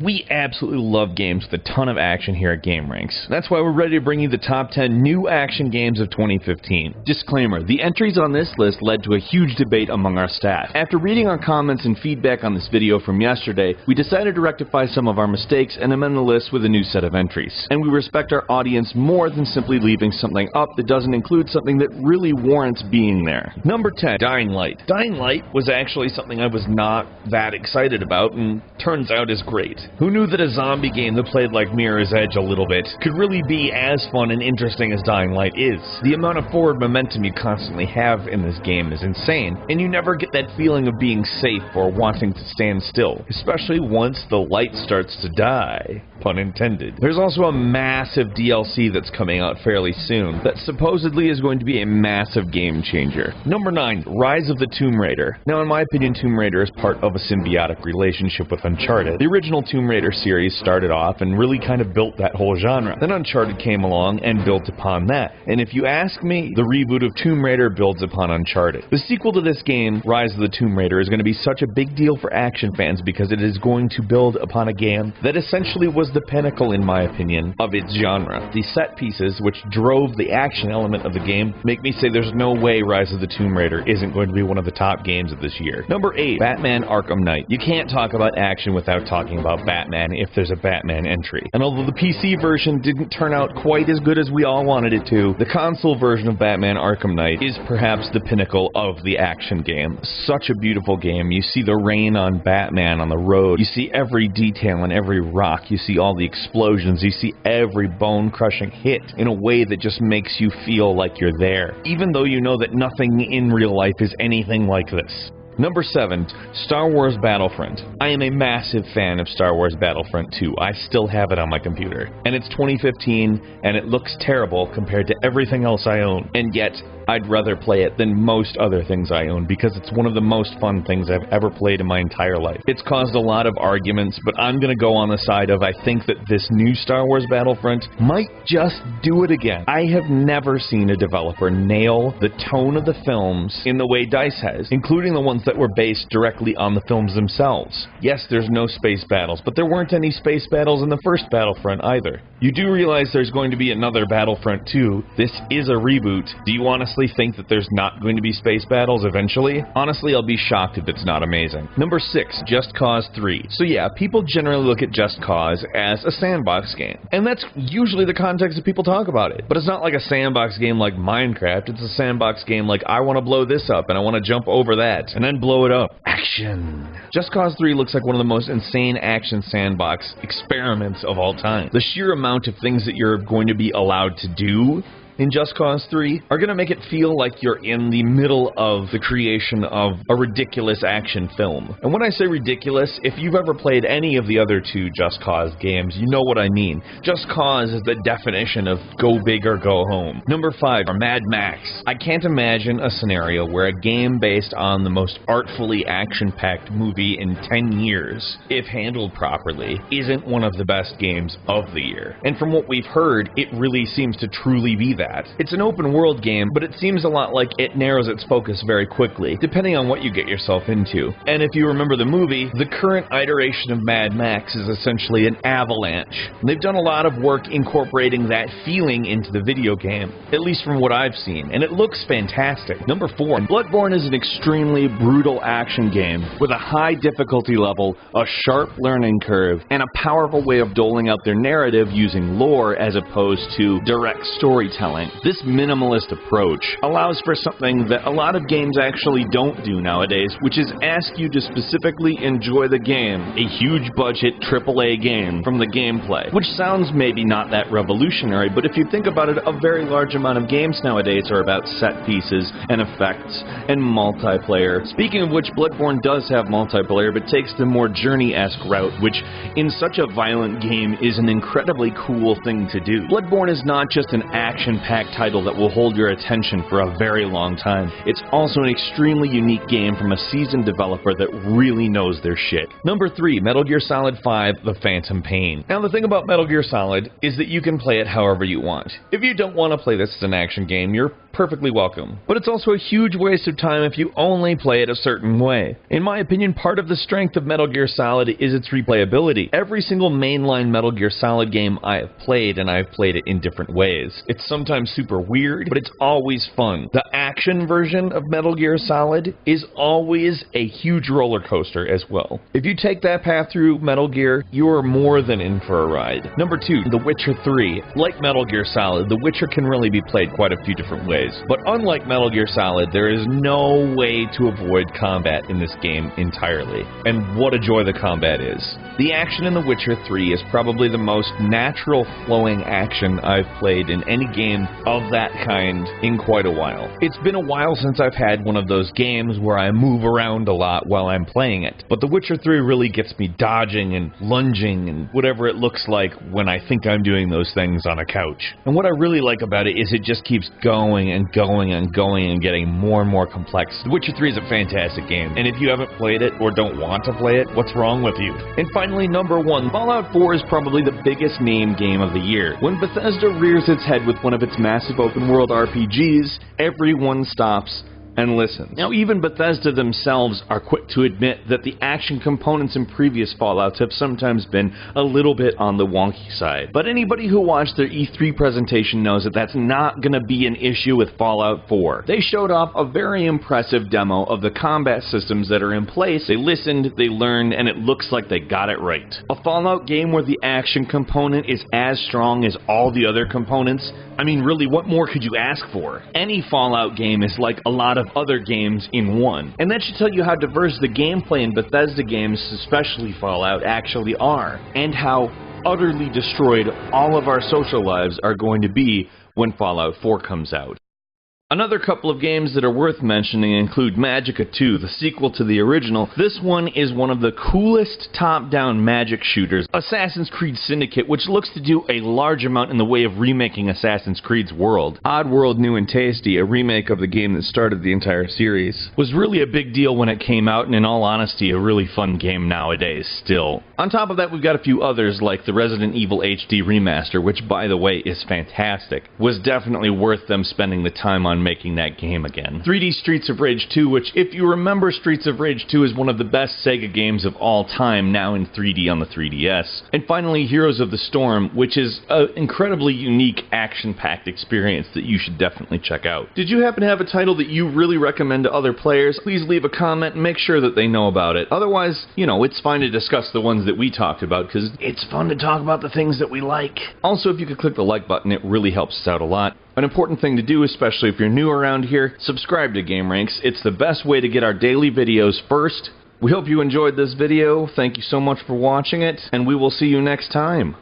We absolutely love games with a ton of action here at GameRanks. That's why we're ready to bring you the top 10 new action games of 2015. Disclaimer, the entries on this list led to a huge debate among our staff. After reading our comments and feedback on this video from yesterday, we decided to rectify some of our mistakes and amend the list with a new set of entries. And we respect our audience more than simply leaving something up that doesn't include something that really warrants being there. Number 10, Dying Light. Dying Light was actually something I was not that excited about, and turns out is great. Who knew that a zombie game that played like Mirror's Edge a little bit could really be as fun and interesting as Dying Light is? The amount of forward momentum you constantly have in this game is insane, and you never get that feeling of being safe or wanting to stand still, especially once the light starts to die. Pun intended. There's also a massive DLC that's coming out fairly soon that supposedly is going to be a massive game changer. Number 9, Rise of the Tomb Raider. Now, in my opinion, Tomb Raider is part of a symbiotic relationship with Uncharted. The original Tomb Raider series started off and really kind of built that whole genre. Then Uncharted came along and built upon that. And if you ask me, the reboot of Tomb Raider builds upon Uncharted. The sequel to this game, Rise of the Tomb Raider, is going to be such a big deal for action fans because it is going to build upon a game that essentially was the pinnacle, in my opinion, of its genre. The set pieces, which drove the action element of the game, make me say there's no way Rise of the Tomb Raider isn't going to be one of the top games of this year. Number 8, Batman Arkham Knight. You can't talk about action without talking about Batman if there's a Batman entry. And although the PC version didn't turn out quite as good as we all wanted it to, the console version of Batman Arkham Knight is perhaps the pinnacle of the action game. Such a beautiful game. You see the rain on Batman on the road. You see every detail on every rock. You see all the explosions. You see every bone-crushing hit in a way that just makes you feel like you're there, even though you know that nothing in real life is anything like this. Number 7, Star Wars Battlefront. I am a massive fan of Star Wars Battlefront 2. I still have it on my computer. And it's 2015, and it looks terrible compared to everything else I own. And yet, I'd rather play it than most other things I own because it's one of the most fun things I've ever played in my entire life. It's caused a lot of arguments, but I'm gonna go on the side of I think that this new Star Wars Battlefront might just do it again. I have never seen a developer nail the tone of the films in the way DICE has, including the ones that were based directly on the films themselves. Yes, there's no space battles, but there weren't any space battles in the first Battlefront either. You do realize there's going to be another Battlefront 2. This is a reboot. Do you honestly think that there's not going to be space battles eventually? Honestly, I'll be shocked if it's not amazing. Number 6, Just Cause 3. So yeah, people generally look at Just Cause as a sandbox game, and that's usually the context that people talk about it. But it's not like a sandbox game like Minecraft. It's a sandbox game like I want to blow this up and I want to jump over that and then blow it up. Action! Just Cause 3 looks like one of the most insane action sandbox experiments of all time. The sheer amount of things that you're going to be allowed to do in Just Cause 3 are going to make it feel like you're in the middle of the creation of a ridiculous action film. And when I say ridiculous, if you've ever played any of the other 2 Just Cause games, you know what I mean. Just Cause is the definition of go big or go home. Number 5, Mad Max. I can't imagine a scenario where a game based on the most artfully action-packed movie in 10 years, if handled properly, isn't one of the best games of the year. And from what we've heard, it really seems to truly be that. It's an open world game, but it seems a lot like it narrows its focus very quickly, depending on what you get yourself into. And if you remember the movie, the current iteration of Mad Max is essentially an avalanche. And they've done a lot of work incorporating that feeling into the video game, at least from what I've seen, and it looks fantastic. Number 4, Bloodborne is an extremely brutal action game with a high difficulty level, a sharp learning curve, and a powerful way of doling out their narrative using lore as opposed to direct storytelling. This minimalist approach allows for something that a lot of games actually don't do nowadays, which is ask you to specifically enjoy the game, a huge budget AAA game, from the gameplay. Which sounds maybe not that revolutionary, but if you think about it, a very large amount of games nowadays are about set pieces and effects and multiplayer. Speaking of which, Bloodborne does have multiplayer, but takes the more Journey-esque route, which in such a violent game is an incredibly cool thing to do. Bloodborne is not just an action-packed title that will hold your attention for a very long time. It's also an extremely unique game from a seasoned developer that really knows their shit. Number 3, Metal Gear Solid 5: The Phantom Pain. Now the thing about Metal Gear Solid is that you can play it however you want. If you don't want to play this as an action game, you're perfectly welcome. But it's also a huge waste of time if you only play it a certain way. In my opinion, part of the strength of Metal Gear Solid is its replayability. Every single mainline Metal Gear Solid game I have played, and I've played it in different ways. It's sometimes super weird, but it's always fun. The action version of Metal Gear Solid is always a huge roller coaster as well. If you take that path through Metal Gear, you are more than in for a ride. Number 2, The Witcher 3. Like Metal Gear Solid, The Witcher can really be played quite a few different ways. But unlike Metal Gear Solid, there is no way to avoid combat in this game entirely. And what a joy the combat is. The action in The Witcher 3 is probably the most natural flowing action I've played in any game of that kind in quite a while. It's been a while since I've had one of those games where I move around a lot while I'm playing it, but The Witcher 3 really gets me dodging and lunging and whatever it looks like when I think I'm doing those things on a couch. And what I really like about it is it just keeps going and going and going and getting more and more complex. The Witcher 3 is a fantastic game, and if you haven't played it or don't want to play it, what's wrong with you? And finally, number 1, Fallout 4 is probably the biggest name game of the year. When Bethesda rears its head with one of its massive open world RPGs, everyone stops and listens. Now, even Bethesda themselves are quick to admit that the action components in previous Fallouts have sometimes been a little bit on the wonky side. But anybody who watched their E3 presentation knows that that's not going to be an issue with Fallout 4. They showed off a very impressive demo of the combat systems that are in place. They listened, they learned, and it looks like they got it right. A Fallout game where the action component is as strong as all the other components, I mean, really, what more could you ask for? Any Fallout game is like a lot of other games in one. And that should tell you how diverse the gameplay in Bethesda games, especially Fallout, actually are, and how utterly destroyed all of our social lives are going to be when Fallout 4 comes out. Another couple of games that are worth mentioning include Magicka 2, the sequel to the original. This one is one of the coolest top-down magic shooters. Assassin's Creed Syndicate, which looks to do a large amount in the way of remaking Assassin's Creed's world. Oddworld New and Tasty, a remake of the game that started the entire series, was really a big deal when it came out, and in all honesty, a really fun game nowadays still. On top of that, we've got a few others like the Resident Evil HD Remaster, which, by the way, is fantastic. Was definitely worth them spending the time on making that game again. 3D Streets of Rage 2, which, if you remember, Streets of Rage 2 is one of the best Sega games of all time, now in 3D on the 3DS. And finally, Heroes of the Storm, which is an incredibly unique action-packed experience that you should definitely check out. Did you happen to have a title that you really recommend to other players? Please leave a comment and make sure that they know about it. Otherwise, you know, it's fine to discuss the ones that we talked about, because it's fun to talk about the things that we like. Also, if you could click the like button, it really helps us out a lot. An important thing to do, especially if you're new around here, subscribe to GameRanx. It's the best way to get our daily videos first. We hope you enjoyed this video. Thank you so much for watching it, and we will see you next time.